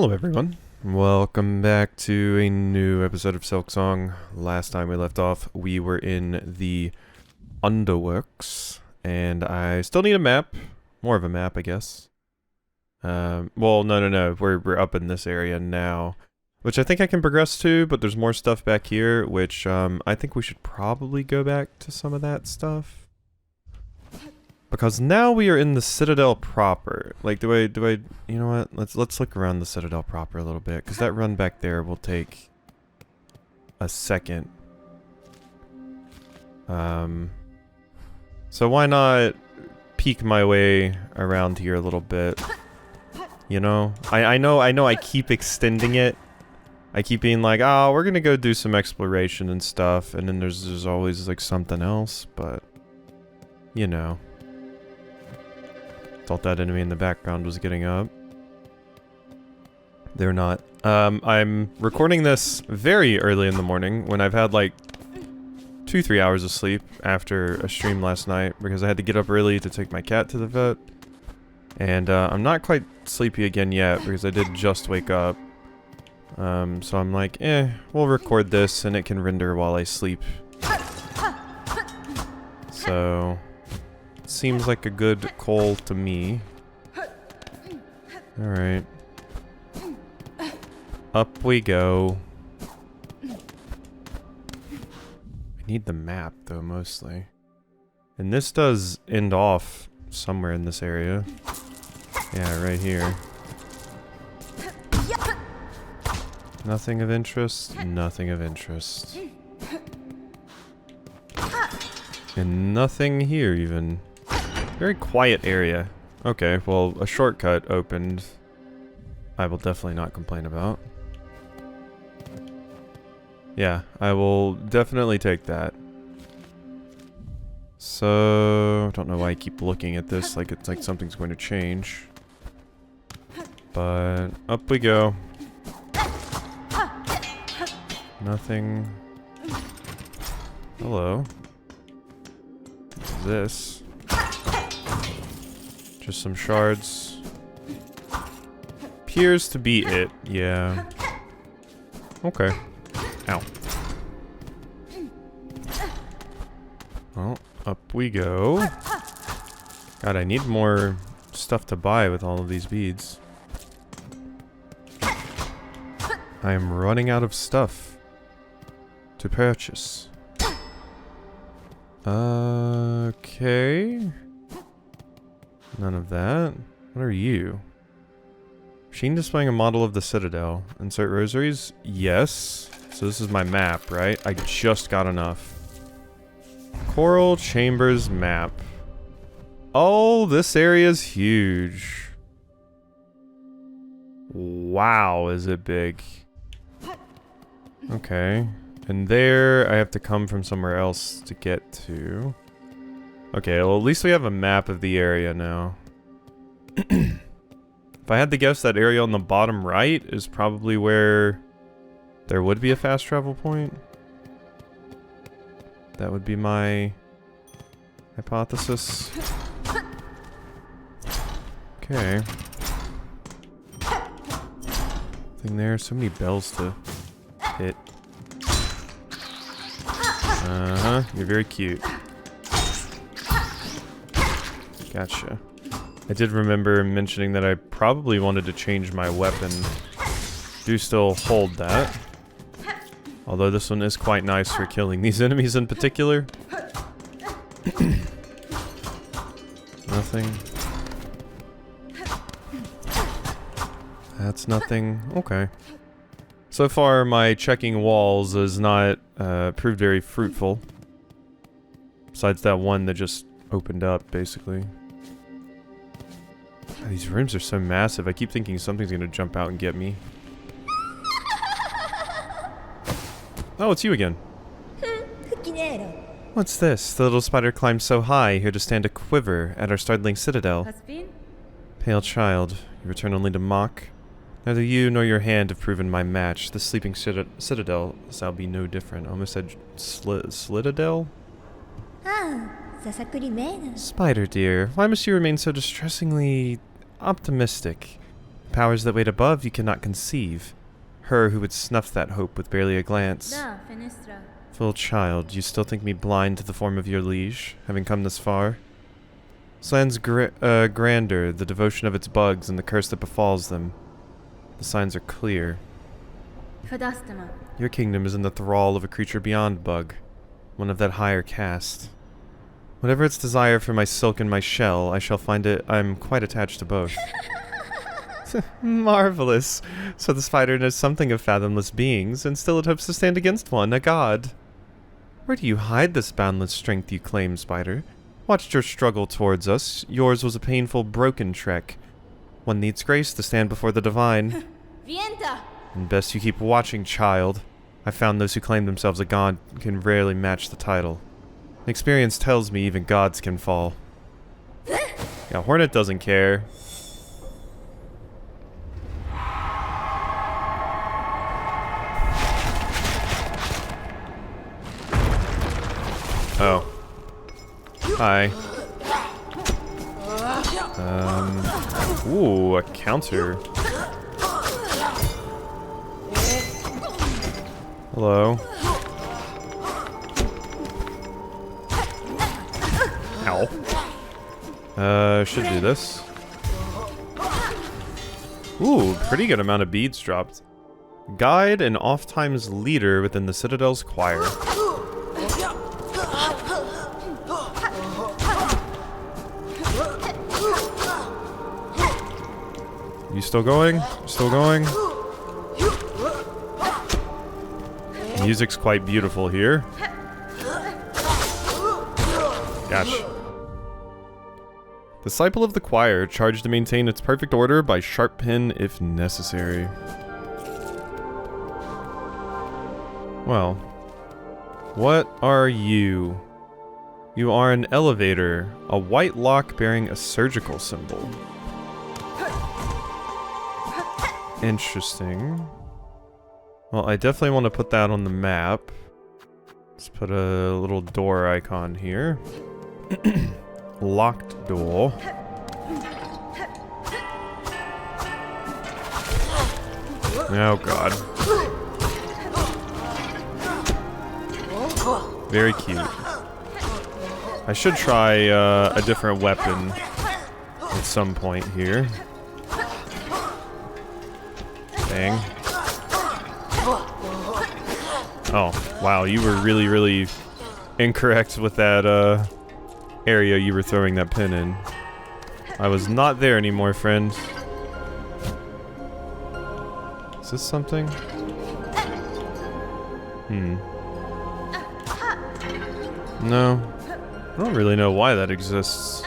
Hello everyone, welcome back to a new episode of Silksong. Last time we left off, we were in the Underworks, and I still need a map. More of a map, I guess. Well, no, we're up in this area now, which I think I can progress to, but there's more stuff back here, which I think we should probably go back to some of that stuff. Because now we are in the Citadel proper. Like, do I, you know what? Let's look around the Citadel proper a little bit, because that run back there will take a second. So why not peek my way around here a little bit? You know? I know I keep extending it. I keep being like, oh, we're gonna go do some exploration and stuff, and then there's always like something else, but you know. Thought that enemy in the background was getting up. They're not. I'm recording this very early in the morning when I've had like 2-3 hours of sleep after a stream last night because I had to get up early to take my cat to the vet. And I'm not quite sleepy again yet because I did just wake up. So I'm like, we'll record this and it can render while I sleep. So seems like a good call to me. Alright. Up we go. I need the map, though, mostly. And this does end off somewhere in this area. Yeah, right here. Nothing of interest. Nothing of interest. And nothing here, even. Very quiet area. Okay, well, a shortcut opened. I will definitely not complain about. Yeah, I will definitely take that. So, I don't know why I keep looking at this like it's like something's going to change. But, up we go. Nothing. Hello. What's this? Just some shards. Appears to be it, yeah. Okay. Ow. Well, up we go. God, I need more stuff to buy with all of these beads. I am running out of stuff to purchase. Okay. None of that. What are you? Machine displaying a model of the Citadel. Insert rosaries? Yes. So this is my map, right? I just got enough. Coral Chambers map. Oh, this area is huge. Wow, is it big. Okay. And there, I have to come from somewhere else to get to. Okay, well at least we have a map of the area now. If I had to guess, that area on the bottom right is probably where there would be a fast travel point. That would be my hypothesis. Okay. Thing there, so many bells to hit. Uh-huh, you're very cute. Gotcha. I did remember mentioning that I probably wanted to change my weapon. Do still hold that. Although this one is quite nice for killing these enemies in particular. Nothing. That's nothing. Okay. So far, my checking walls has not proved very fruitful. Besides that one that just opened up, basically. God, these rooms are so massive, I keep thinking something's gonna jump out and get me. Oh, it's you again. What's this? The little spider climbed so high, here to stand a quiver at our startling citadel. Pale child, you return only to mock? Neither you nor your hand have proven my match. The sleeping citadel shall be no different. I almost said Slitadel? Ah, Spider dear, why must you remain so distressingly optimistic? powers that wait above you cannot conceive. Her who would snuff that hope with barely a glance. Da, Fenestra. Full child, you still think me blind to the form of your liege, having come this far? This land's grandeur, the devotion of its bugs, and the curse that befalls them. The signs are clear. Fadastama. Your kingdom is in the thrall of a creature beyond bug, one of that higher caste. Whatever its desire for my silk and my shell, I shall find it. I'm quite attached to both. Marvelous. So the spider knows something of fathomless beings, and still it hopes to stand against one, a god. Where do you hide this boundless strength you claim, spider? Watched your struggle towards us. Yours was a painful, broken trek. One needs grace to stand before the divine. Vienta! And best you keep watching, child. I found those who claim themselves a god can rarely match the title. Experience tells me even gods can fall. Yeah, Hornet doesn't care. Oh. Hi. Ooh, a counter. Hello. Ow. Should do this. Ooh, pretty good amount of beads dropped. Guide and oft-times leader within the Citadel's choir. You still going? Still going? Music's quite beautiful here. Gosh. Disciple of the choir, charged to maintain its perfect order by sharp pen if necessary. Well, what are you? You are an elevator, a white lock bearing a surgical symbol. Interesting. Well, I definitely want to put that on the map. Let's put a little door icon here. Locked door. Oh god. Very cute. I should try a different weapon at some point here. Dang. Oh, wow, you were really, really incorrect with that area you were throwing that pin in. I was not there anymore, friend. Is this something? No. I don't really know why that exists.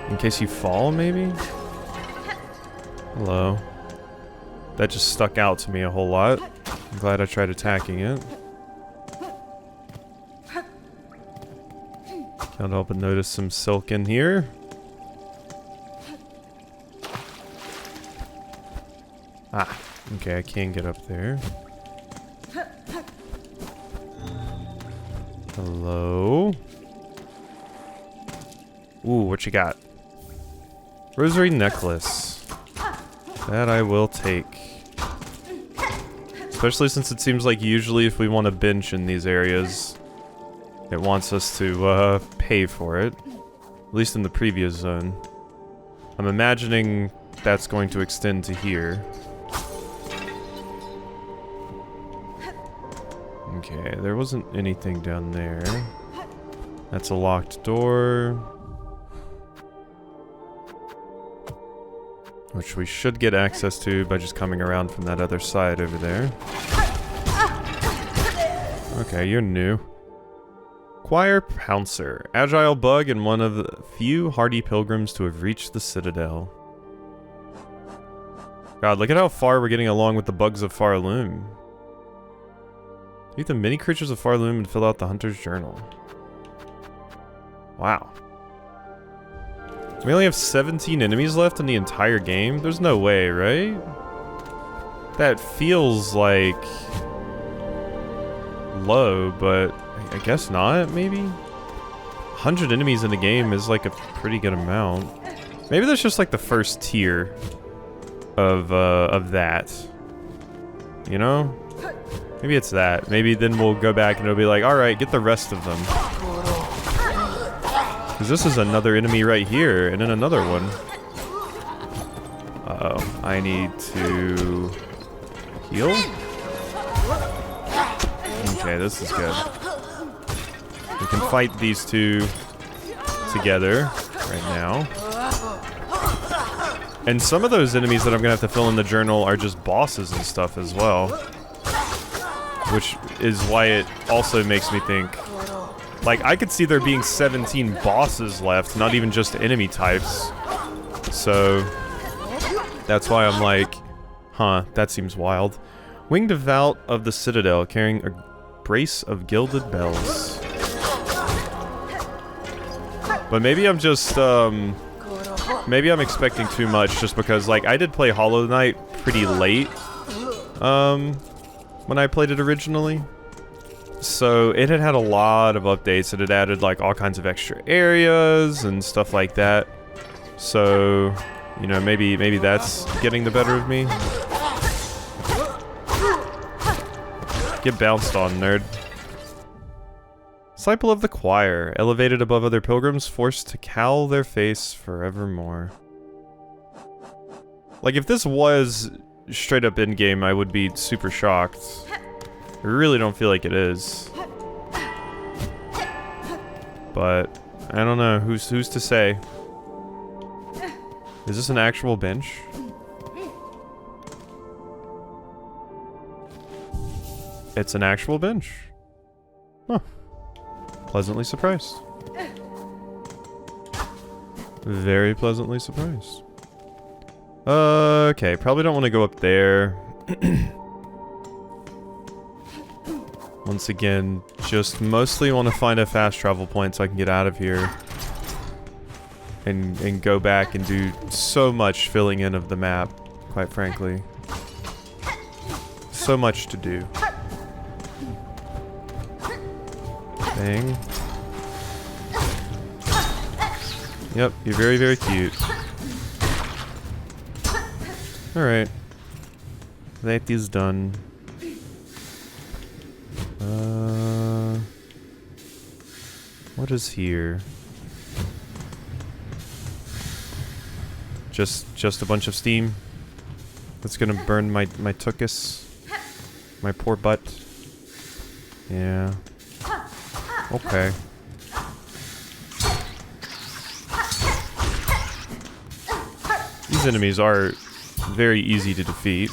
In case you fall, maybe? Hello. That just stuck out to me a whole lot. I'm glad I tried attacking it. Can't help but notice some silk in here. Ah, okay, I can get up there. Hello? Ooh, what you got? Rosary necklace. That I will take. Especially since it seems like usually if we want to bench in these areas, it wants us to pay for it. At least in the previous zone. I'm imagining that's going to extend to here. Okay, there wasn't anything down there. That's a locked door. Which we should get access to by just coming around from that other side over there. Okay, you're new. Choir Pouncer. Agile bug and one of the few hardy pilgrims to have reached the Citadel. God, look at how far we're getting along with the bugs of Farloom. Meet the many creatures of Farloom and fill out the Hunter's Journal. Wow. We only have 17 enemies left in the entire game? There's no way, right? That feels like low, but I guess not, maybe? 100 enemies in the game is like a pretty good amount. Maybe that's just like the first tier. of that. You know? Maybe it's that. Maybe then we'll go back and it'll be like, alright, get the rest of them. Because this is another enemy right here, and then another one. Uh-oh. I need to heal? Okay, this is good. We can fight these two together right now. And some of those enemies that I'm gonna have to fill in the journal are just bosses and stuff as well. Which is why it also makes me think, like, I could see there being 17 bosses left, not even just enemy types. So, that's why I'm like, huh, that seems wild. Winged Devout of the Citadel, carrying a brace of gilded bells. But maybe I'm just, maybe I'm expecting too much just because, like, I did play Hollow Knight pretty late, when I played it originally. So, it had a lot of updates. It had added, like, all kinds of extra areas and stuff like that. So, you know, maybe that's getting the better of me. Get bounced on, nerd. Disciple of the Choir, elevated above other pilgrims, forced to cowl their face forevermore. Like, if this was straight up in-game, I would be super shocked. I really don't feel like it is. But, I don't know, who's to say? Is this an actual bench? It's an actual bench. Huh. Pleasantly surprised. Very pleasantly surprised. Okay, probably don't want to go up there. Once again, just mostly want to find a fast travel point so I can get out of here. And go back and do so much filling in of the map, quite frankly. So much to do. Bang. Yep, you're very, very cute. Alright. That is done. What is here? Just a bunch of steam that's gonna burn my tuchus, my poor butt. Yeah. Okay. These enemies are very easy to defeat,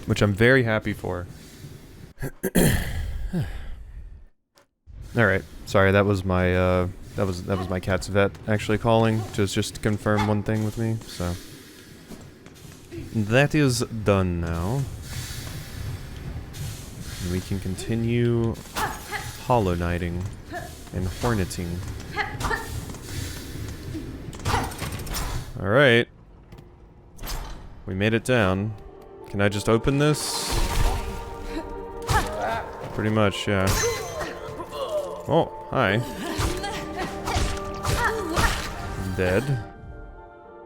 which I'm very happy for. All right. Sorry, that was my that was my cat's vet actually calling just to confirm one thing with me. So that is done now. And we can continue Hollow Knighting and Horneting. All right. We made it down. Can I just open this? Pretty much, yeah. Oh, hi. Dead.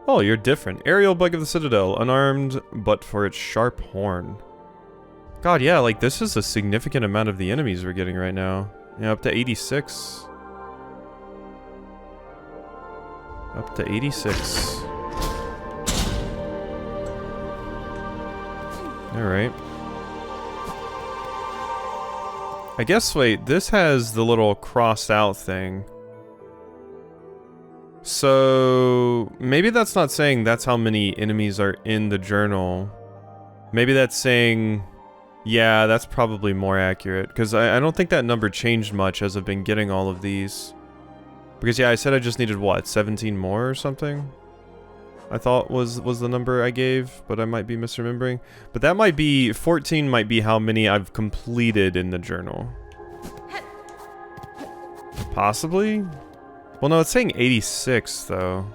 Oh, you're different. Aerial Bug of the Citadel, unarmed, but for its sharp horn. God, yeah, like, this is a significant amount of the enemies we're getting right now. Yeah, up to 86. Up to 86. Alright. I guess, wait, this has the little crossed out thing. So, maybe that's not saying that's how many enemies are in the journal. Maybe that's saying, yeah, that's probably more accurate. Because I don't think that number changed much as I've been getting all of these. Because, yeah, I said I just needed, what, 17 more or something? I thought was the number I gave, but I might be misremembering. But that might be, 14 might be how many I've completed in the journal. Possibly? Well, no, it's saying 86, though.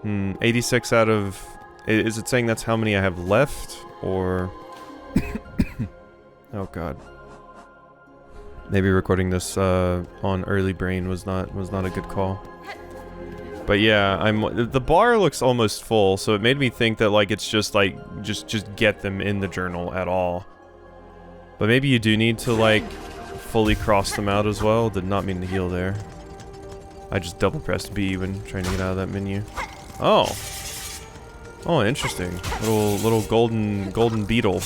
86 out of... Is it saying that's how many I have left? Or... Oh, God. Maybe recording this on early brain was not a good call. But But yeah, the bar looks almost full, so it made me think that like it's just like just get them in the journal at all. But maybe you do need to like fully cross them out as well. Did not mean to heal there. I just double pressed B when trying to get out of that menu. Oh. Oh, interesting. Little golden beetle.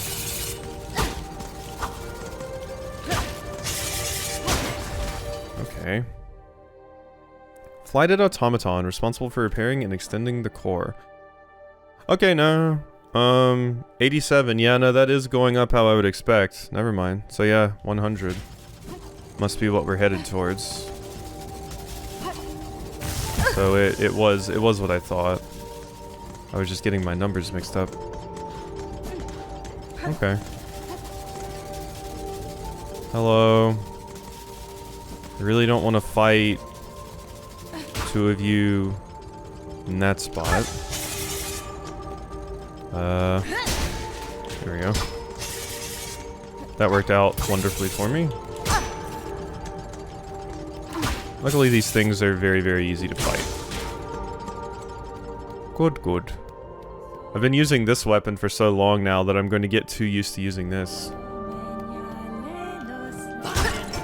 Okay. Flighted automaton, responsible for repairing and extending the core. Okay, no. 87. Yeah, no, that is going up how I would expect. Never mind. So yeah, 100. Must be what we're headed towards. So it was what I thought. I was just getting my numbers mixed up. Okay. Hello. I really don't want to fight two of you in that spot. There we go. That worked out wonderfully for me. Luckily these things are very, very easy to fight. Good, good. I've been using this weapon for so long now that I'm going to get too used to using this.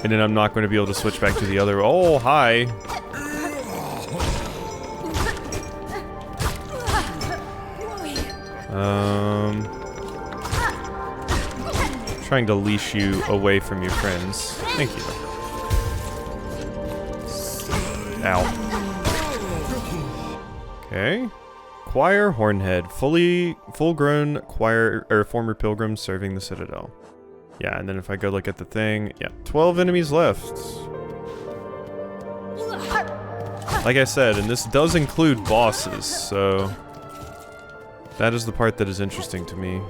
And then I'm not going to be able to switch back to the other. Oh, hi! Trying to leash you away from your friends. Thank you. Ow. Okay. Choir Hornhead. Full-grown choir, or former pilgrims serving the Citadel. Yeah, and then if I go look at the thing, yeah, 12 enemies left. Like I said, and this does include bosses, so that is the part that is interesting to me.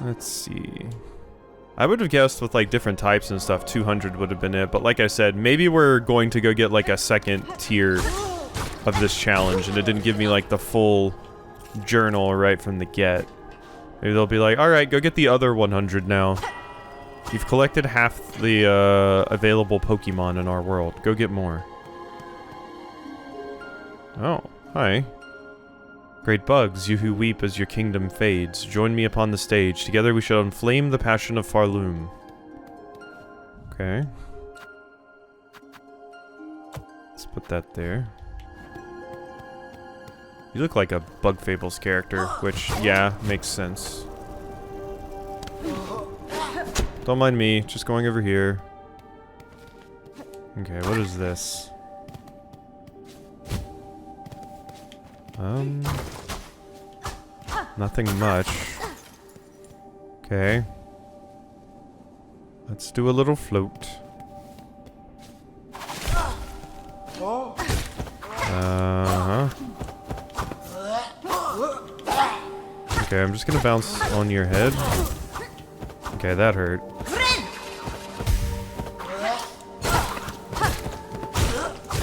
Let's see. I would have guessed with like different types and stuff, 200 would have been it, but like I said, maybe we're going to go get like a second tier of this challenge, and it didn't give me like the full journal right from the get. Maybe they'll be like, alright, go get the other 100 now. You've collected half the available Pokemon in our world. Go get more. Oh, hi. Great bugs, you who weep as your kingdom fades, join me upon the stage. Together we shall inflame the passion of Farloom. Okay. Let's put that there. You look like a Bug Fables character, which, yeah, makes sense. Don't mind me, just going over here. Okay, what is this? Nothing much. Okay. Let's do a little float. Uh-huh. Okay, I'm just gonna bounce on your head. Okay, that hurt.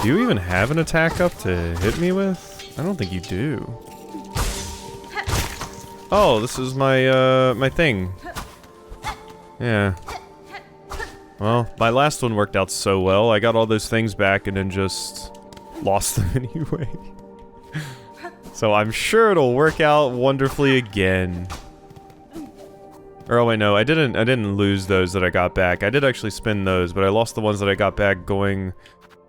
Do you even have an attack up to hit me with? I don't think you do. Oh, this is my, my thing. Yeah. Well, my last one worked out so well. I got all those things back and then just lost them anyway. So I'm sure it'll work out wonderfully again. Or oh wait, no, I didn't lose those that I got back. I did actually spin those, but I lost the ones that I got back going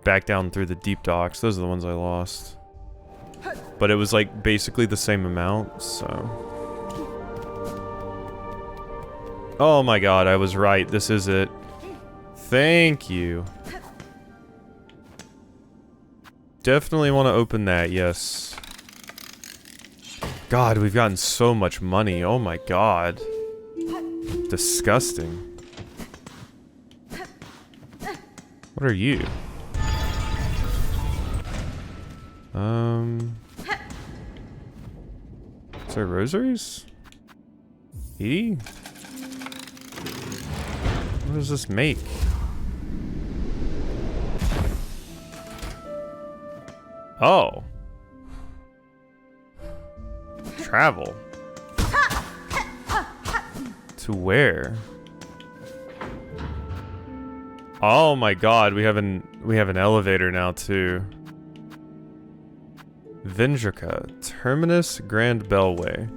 back down through the deep docks. Those are the ones I lost. But it was like basically the same amount, so. Oh my god, I was right. This is it. Thank you. Definitely want to open that, yes. God, we've gotten so much money. Oh my god. Disgusting. What are you? Is there rosaries? E? What does this make? Oh. Travel. To where? Oh my god, we have an elevator now too. Vindrica, Terminus Grand Bellway.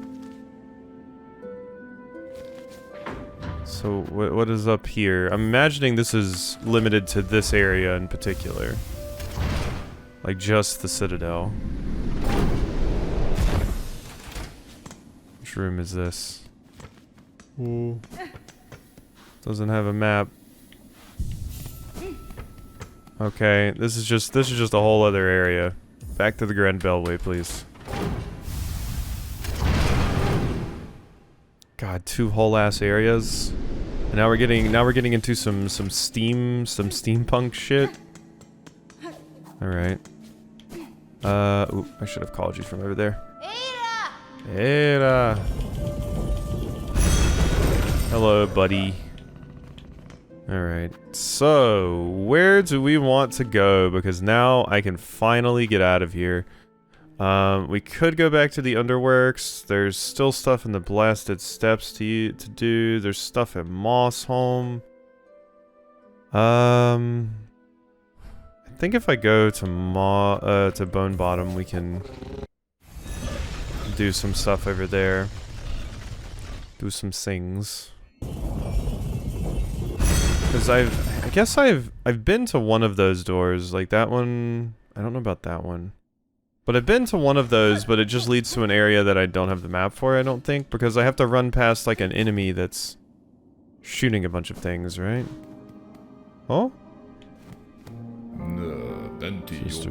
So what is up here? I'm imagining this is limited to this area in particular. Like just the Citadel. Which room is this? Ooh. Doesn't have a map. Okay, this is just a whole other area. Back to the Grand Bellway, please. God, 2 whole ass areas. And now we're getting into some steampunk shit. All right. Ooh, I should have called you from over there. Era. Hello, buddy. All right. So, where do we want to go? Because now I can finally get out of here. We could go back to the Underworks. There's still stuff in the Blasted Steppes to do. There's stuff at Mossholm. I think if I go to Bone Bottom, we can do some stuff over there. Do some things. Because I guess I've been to one of those doors, like that one. I don't know about that one. But I've been to one of those, but it just leads to an area that I don't have the map for, I don't think, because I have to run past like an enemy that's shooting a bunch of things, right? Oh?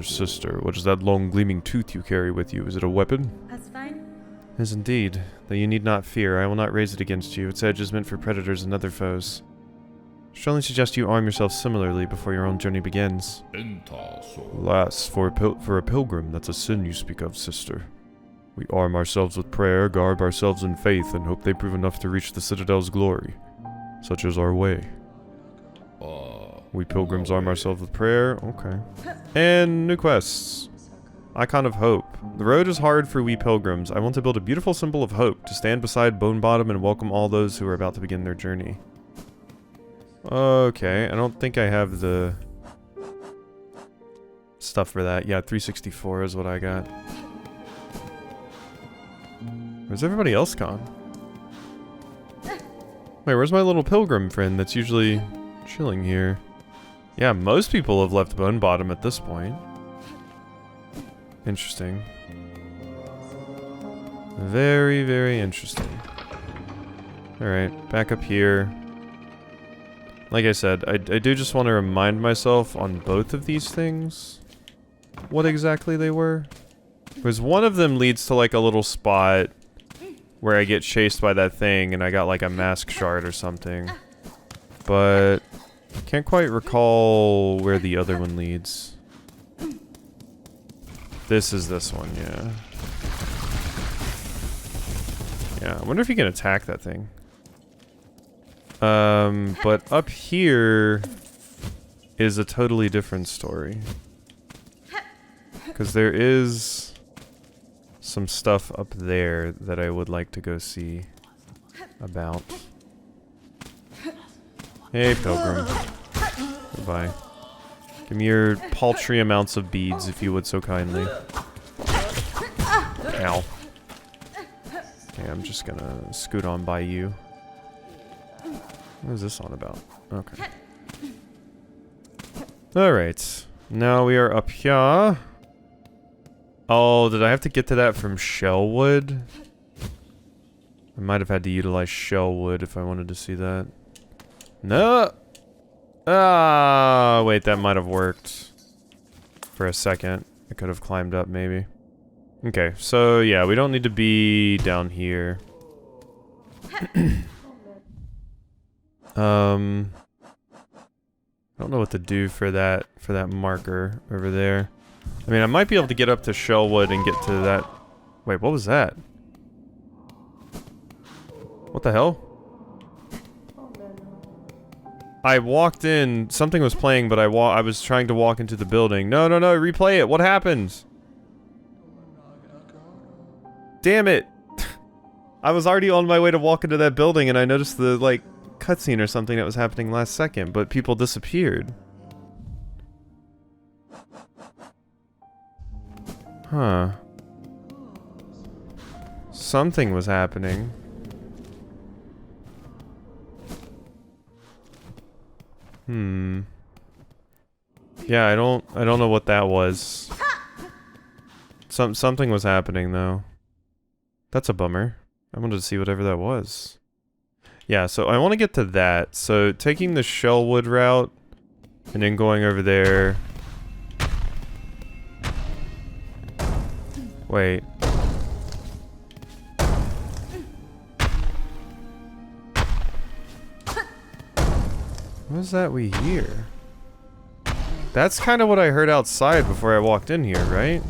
Sister, what is that long gleaming tooth you carry with you? Is it a weapon? That's fine. It is indeed, though you need not fear. I will not raise it against you. Its edge is meant for predators and other foes. Strongly suggest you arm yourself similarly before your own journey begins. Alas, for a pilgrim, that's a sin you speak of, sister. We arm ourselves with prayer, garb ourselves in faith, and hope they prove enough to reach the Citadel's glory. Such is our way. We pilgrims arm ourselves with prayer, okay. And new quests. Icon of Hope. The road is hard for we pilgrims. I want to build a beautiful symbol of hope, to stand beside Bone Bottom and welcome all those who are about to begin their journey. Okay, I don't think I have the stuff for that. Yeah, 364 is what I got. Where's everybody else gone? Wait, where's my little pilgrim friend that's usually chilling here? Yeah, most people have left Bone Bottom at this point. Interesting. Very, very interesting. Alright, back up here. Like I said, I do just want to remind myself on both of these things what exactly they were. Because one of them leads to like a little spot where I get chased by that thing and I got like a mask shard or something. But can't quite recall where the other one leads. This is this one, yeah. Yeah, I wonder if you can attack that thing. But up here is a totally different story. Because there is some stuff up there that I would like to go see about. Hey, pilgrim. Goodbye. Give me your paltry amounts of beads, if you would so kindly. Ow. Okay, I'm just gonna scoot on by you. What is this on about? Okay. Alright. Now we are up here. Oh, did I have to get to that from Shellwood? I might have had to utilize Shellwood if I wanted to see that. No! Ah, wait, that might have worked. For a second. I could have climbed up, maybe. Okay, so yeah, we don't need to be down here. I don't know what to do for that marker over there. I mean, I might be able to get up to Shellwood and get to that. Wait, what was that? What the hell? I walked in, something was playing, but I was trying to walk into the building. No, replay it. What happened? Damn it. I was already on my way to walk into that building and I noticed the, like, cutscene or something that was happening last second, but people disappeared. Huh. Something was happening. Yeah, I don't know what that was. Something was happening though. That's a bummer. I wanted to see whatever that was. Yeah, so I want to get to that. So taking the Shellwood route and then going over there. Wait. What is that we hear? That's kind of what I heard outside before I walked in here, right?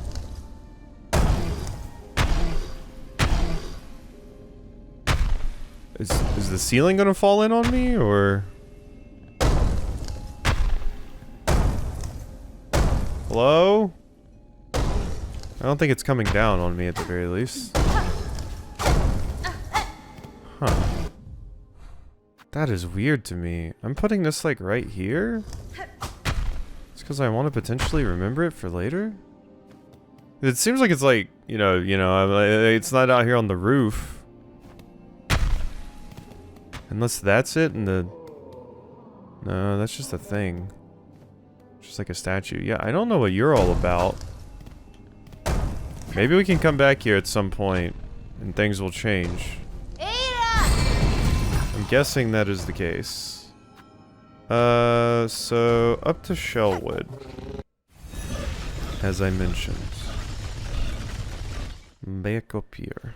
Is the ceiling gonna fall in on me, or? Hello? I don't think it's coming down on me at the very least. Huh. That is weird to me. I'm putting this like right here? It's because I want to potentially remember it for later? It seems like it's like, it's not out here on the roof. Unless that's it and the... No, that's just a thing. Just like a statue. Yeah, I don't know what you're all about. Maybe we can come back here at some point and things will change. I'm guessing that is the case. So up to Shellwood. As I mentioned. Back up here.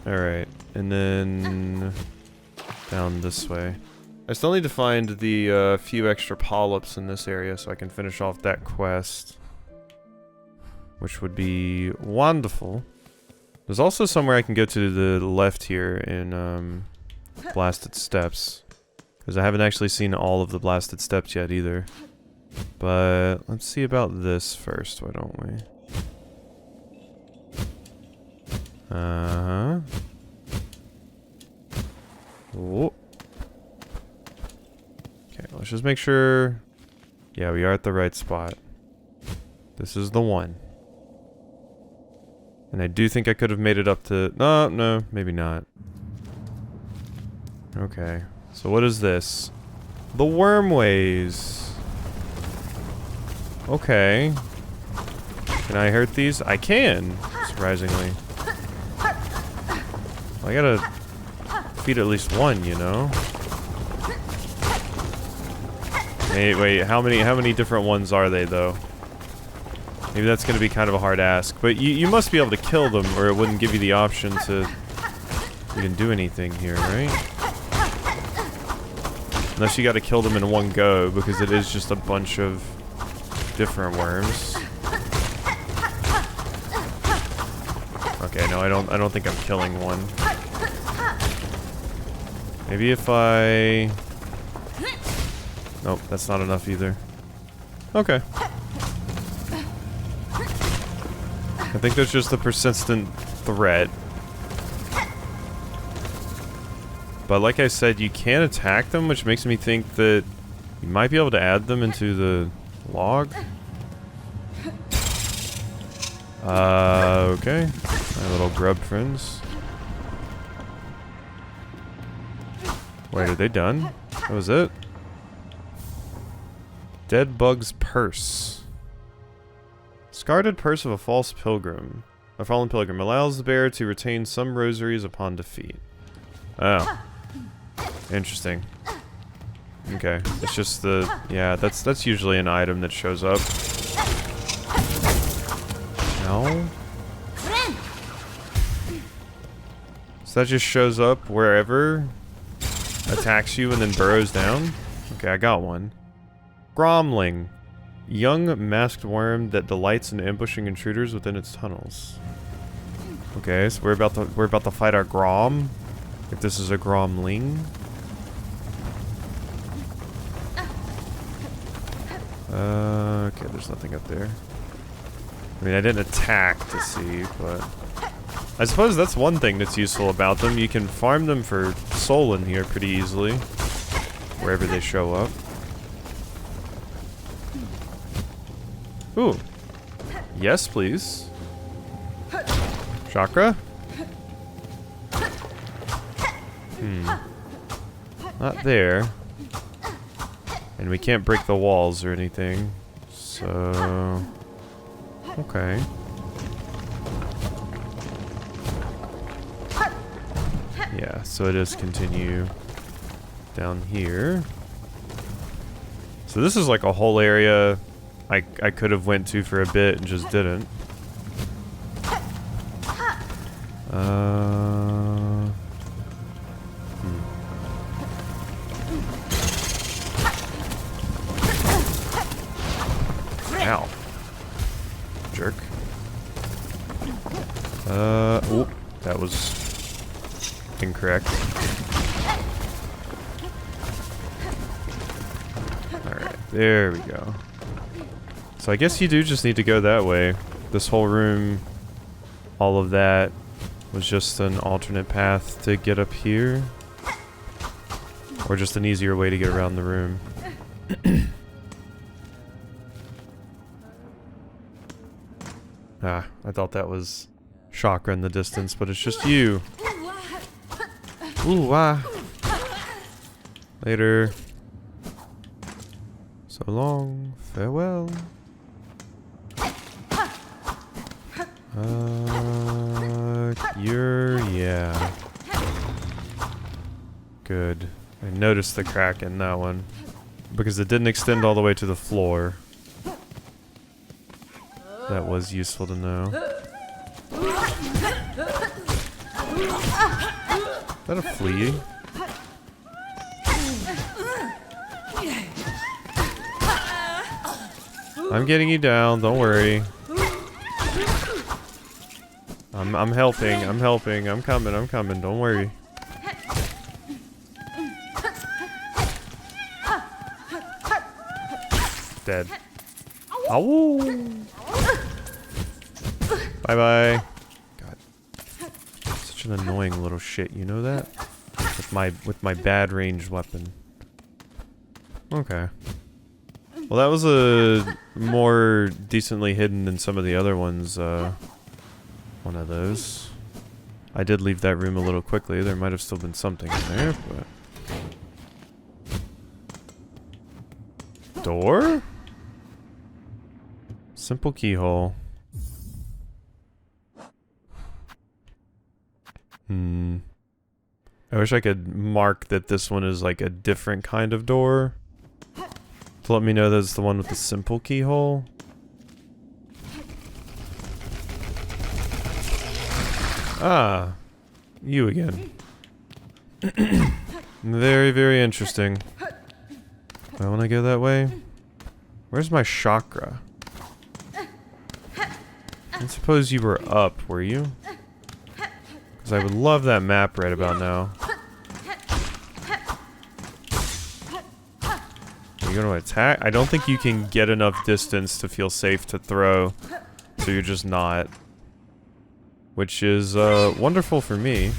Alright, and then down this way. I still need to find the few extra polyps in this area so I can finish off that quest. Which would be wonderful. There's also somewhere I can go to the left here in Blasted Steps. Because I haven't actually seen all of the Blasted Steps yet either. But let's see about this first, why don't we? Uh-huh. Oh. Okay, let's just make sure... Yeah, we are at the right spot. This is the one. And I do think I could have made it up to... No, maybe not. Okay. So what is this? The Wormways. Okay. Can I hurt these? I can, surprisingly. I gotta feed at least one, you know? Wait, how many different ones are they, though? Maybe that's gonna be kind of a hard ask. But you must be able to kill them, or it wouldn't give you the option to even do anything here, right? Unless you gotta kill them in one go, because it is just a bunch of different worms. Okay, no, I don't think I'm killing one. Maybe if I... Nope, that's not enough either. Okay. I think there's just a persistent threat. But like I said, you can attack them, which makes me think that you might be able to add them into the log. Okay. My little grub friends. Wait, are they done? That was it? Dead Bug's Purse. Discarded Purse of a False Pilgrim. A fallen pilgrim allows the bearer to retain some rosaries upon defeat. Oh. Interesting. Okay. It's just the... Yeah, that's usually an item that shows up. No? So that just shows up wherever, attacks you, and then burrows down? Okay, I got one. Gromling. Young masked worm that delights in ambushing intruders within its tunnels. Okay, so we're about to fight our Grom. If this is a Gromling. Okay, there's nothing up there. I mean, I didn't attack to see, but... I suppose that's one thing that's useful about them. You can farm them for soul in here pretty easily. Wherever they show up. Ooh. Yes, please. Chakra? Not there. And we can't break the walls or anything. So... Okay. Yeah, so it is continue down here. So this is like a whole area I could have went to for a bit and just didn't. Ow. Jerk. Oh, that was incorrect. Alright, there we go. So I guess you do just need to go that way. This whole room, all of that, was just an alternate path to get up here. Or just an easier way to get around the room. Ah, I thought that was chakra in the distance, but it's just you. Ooh, ah. Later. So long. Farewell. Yeah. Good. I noticed the crack in that one. Because it didn't extend all the way to the floor. That was useful to know. Is that a flea? I'm getting you down, don't worry. I'm helping, I'm coming, don't worry. Dead. Ow! Bye-bye. God. Such an annoying little shit, you know that? With my bad ranged weapon. Okay. Well, that was a more decently hidden than some of the other ones, one of those. I did leave that room a little quickly. There might have still been something in there, but... Door? Simple keyhole. I wish I could mark that this one is like a different kind of door. To let me know that it's the one with the simple keyhole. Ah, you again. Very, very interesting. I want to go that way. Where's my chakra? I suppose you were up, were you? Because I would love that map right about now. Are you going to attack? I don't think you can get enough distance to feel safe to throw. So you're just not. Which is wonderful for me.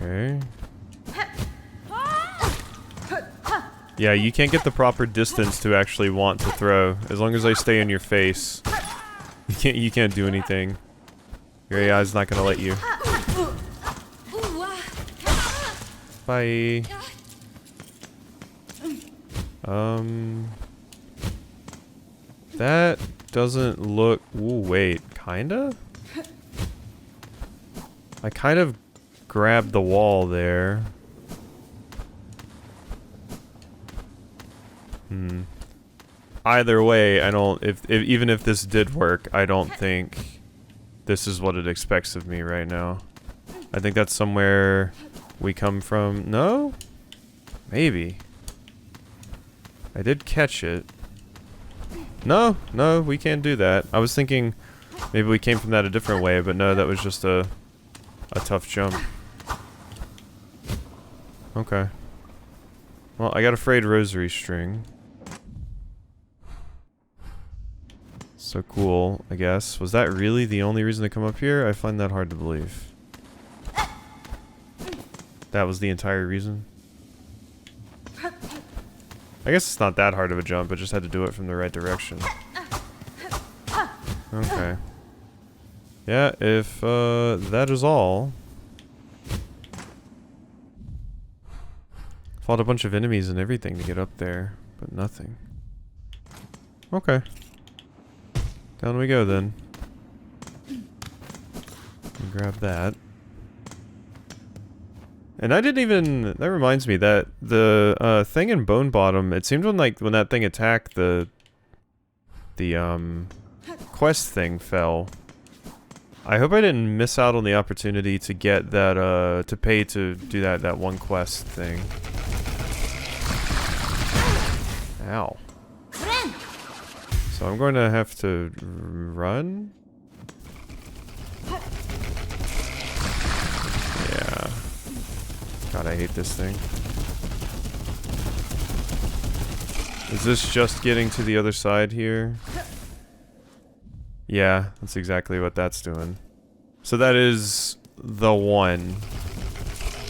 Okay. Yeah, you can't get the proper distance to actually want to throw. As long as I stay in your face. You can't do anything. Your AI is not gonna let you. Bye. That doesn't look... Ooh, wait. Kinda? I kind of grabbed the wall there. Either way, I don't... Even if this did work, I don't think this is what it expects of me right now. I think that's somewhere we come from. No? Maybe. I did catch it. No, we can't do that. I was thinking maybe we came from that a different way, but no, that was just a tough jump. Okay. Well, I got a frayed rosary string. So cool, I guess. Was that really the only reason to come up here? I find that hard to believe. That was the entire reason? I guess it's not that hard of a jump, I just had to do it from the right direction. Okay. Yeah, if that is all. Fought a bunch of enemies and everything to get up there, but nothing. Okay. Down we go then. Grab that. And I didn't even... That reminds me that the thing in Bone Bottom, it seemed when that thing attacked, the quest thing fell. I hope I didn't miss out on the opportunity to get that, to pay to do that one quest thing. Ow. So I'm going to have to run? Yeah. God, I hate this thing. Is this just getting to the other side here? Yeah, that's exactly what that's doing. So that is the one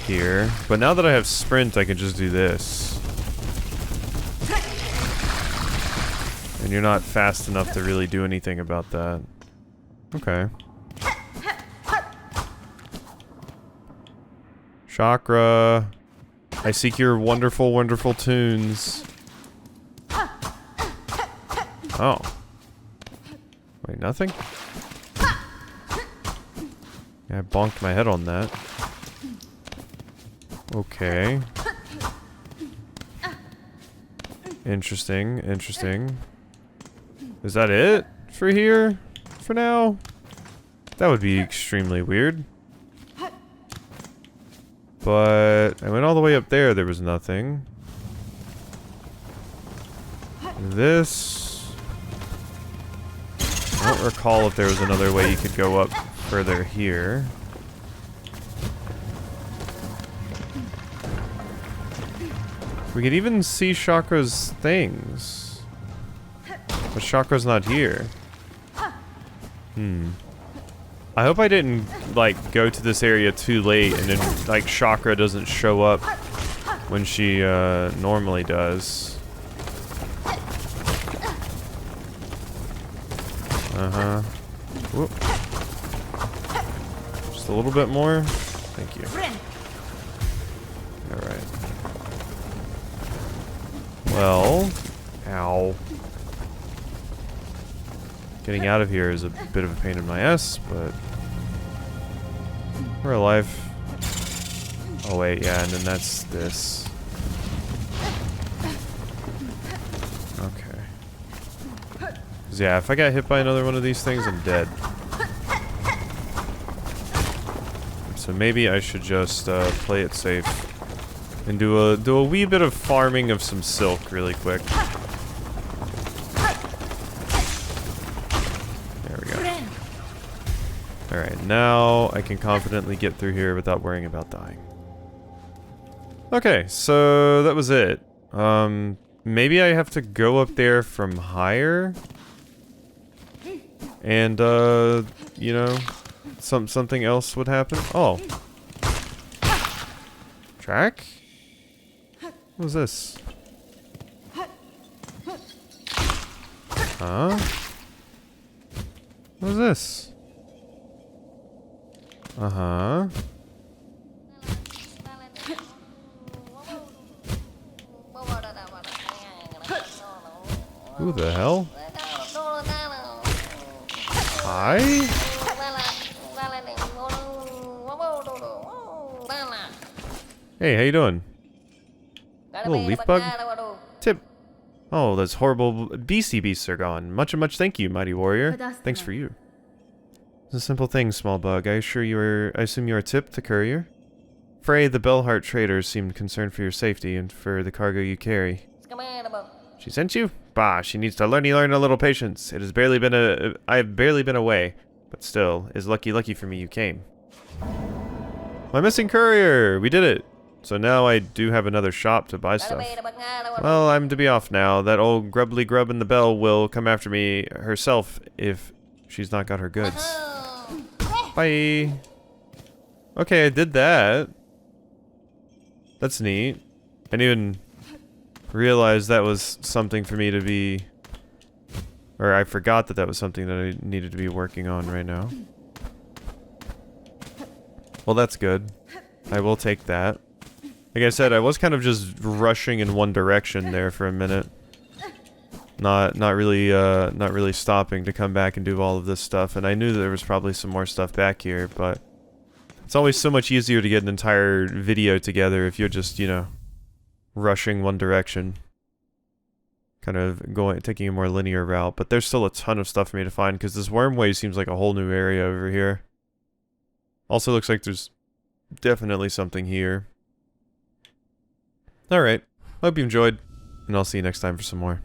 here. But now that I have sprint, I can just do this. And you're not fast enough to really do anything about that. Okay. Chakra. I seek your wonderful, wonderful tunes. Oh. Wait, nothing? Yeah, I bonked my head on that. Okay. Interesting, interesting. Is that it for here? For now? That would be extremely weird. But I went all the way up there, there was nothing. This... I don't recall if there was another way you could go up further here. We could even see Chakra's things. But Chakra's not here. I hope I didn't, like, go to this area too late and then, like, Chakra doesn't show up when she, normally does. Uh-huh. Whoop. Just a little bit more. Thank you. Alright. Well... Ow. Getting out of here is a bit of a pain in my ass, but... We're alive. Oh wait, yeah, and then that's this. Okay. 'Cause yeah, if I got hit by another one of these things, I'm dead. So maybe I should just play it safe. And do a wee bit of farming of some silk really quick. Alright, now I can confidently get through here without worrying about dying. Okay, so that was it. Maybe I have to go up there from higher? And, you know, something else would happen? Oh. Track? What was this? Huh? What was this? Uh-huh. Who the hell? Hi? Hey, how you doing? Little leaf bug? Tip. Oh, those horrible beastie beasts are gone. Much thank you, mighty warrior. Thanks for you. It's a simple thing, small bug. I assume you are Tip, the courier? Frey, the Bellheart trader, seemed concerned for your safety and for the cargo you carry. She sent you? Bah, she needs to learn a little patience. It has barely been I've barely been away. But still, it's lucky for me you came. My missing courier! We did it! So now I do have another shop to buy stuff. Well, I'm to be off now. That old grubbly grub in the bell will come after me herself if she's not got her goods. Bye. Okay, I did that. That's neat. I didn't even realize that was something for me to be... Or I forgot that that was something that I needed to be working on right now. Well, that's good. I will take that. Like I said, I was kind of just rushing in one direction there for a minute. Not really stopping to come back and do all of this stuff, and I knew there was probably some more stuff back here, but it's always so much easier to get an entire video together if you're just, you know, rushing one direction. Kind of taking a more linear route, but there's still a ton of stuff for me to find, because this Wormways seems like a whole new area over here. Also looks like there's definitely something here. Alright, hope you enjoyed, and I'll see you next time for some more.